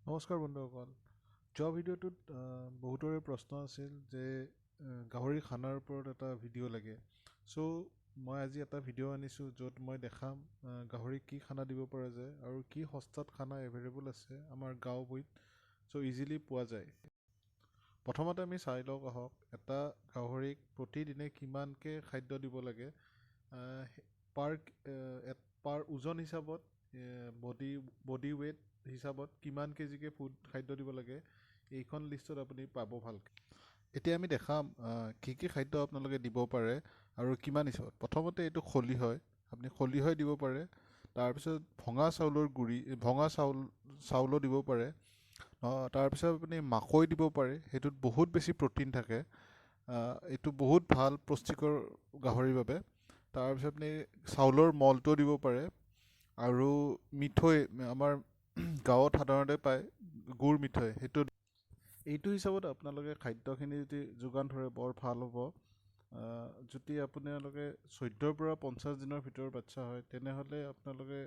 নমস্কাৰ বন্ধুসকল। যোৱা ভিডিঅ'টোত বহুতৰে প্ৰশ্ন আছিল যে গাহৰি খানাৰ ওপৰত এটা ভিডিঅ' লাগে। চ' মই আজি এটা ভিডিঅ' আনিছোঁ য'ত মই দেখাম গাহৰিক কি খানা দিব পৰা যায় আৰু কি সস্তাত খানা এভেইলেবল আছে আমাৰ গাঁও ভূঁইত, চ' ইজিলি পোৱা যায়। প্ৰথমতে আমি চাই লওক আহক, এটা গাহৰিক প্ৰতিদিনে কিমানকৈ খাদ্য দিব লাগে পাৰ ওজন হিচাপত, বডি ৱেইট হিচাপত কিমান কেজিকৈ খাদ্য দিব লাগে, এইখন লিষ্টত আপুনি পাব ভালকৈ। এতিয়া আমি দেখাম কি কি খাদ্য আপোনালোকে দিব পাৰে আৰু কিমান হিচাপত। প্ৰথমতে এইটো খলিহৈ, আপুনি খলিহৈ দিব পাৰে। তাৰপিছত ভঙা চাউলৰ গুড়ি, চাউলো দিব পাৰে। তাৰপিছত আপুনি মাকৈ দিব পাৰে, সেইটোত বহুত বেছি প্ৰ'টিন থাকে। এইটো বহুত ভাল পুষ্টিকৰ গাহৰিৰ বাবে। তাৰপিছত আপুনি চাউলৰ মলটো দিব পাৰে আৰু মিঠৈ, আমাৰ গাঁৱত সাধাৰণতে পায় গুড় মিঠৈ, এইটো হিচাপত আপোনালোকে খাদ্যখিনি যদি যোগান ধৰে বৰ ভাল হ'ব। যদি আপোনালোকে 14ৰ পৰা 50 দিনৰ ভিতৰত বাচ্চা হয় তেনেহ'লে আপোনালোকে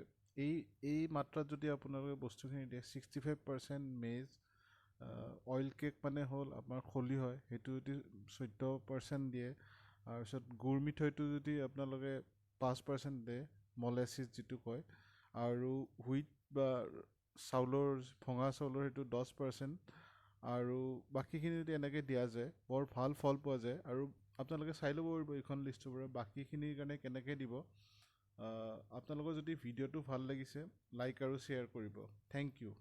এই মাত্ৰাত যদি আপোনালোকে বস্তুখিনি দিয়ে, 65% মেজ, অইল কেক মানে হ'ল আপোনাৰ খলিহৈ, সেইটো যদি 14% দিয়ে, তাৰপিছত গুড় মিঠৈটো যদি আপোনালোকে 5% দিয়ে, মলেচিছ যিটো কয়, আৰু হুইট বা ভঙা চাউলৰ সেইটো 10%, আৰু বাকীখিনি যদি এনেকৈ দিয়া যায় বৰ ভাল ফল পোৱা যায়। আৰু আপোনালোকে চাই ল'ব পাৰিব এইখন লিষ্টৰ পৰা বাকীখিনিৰ কাৰণে কেনেকৈ দিব। আপোনালোকৰ যদি ভিডিঅ'টো ভাল লাগিছে, লাইক আৰু শ্বেয়াৰ কৰিব। Thank U.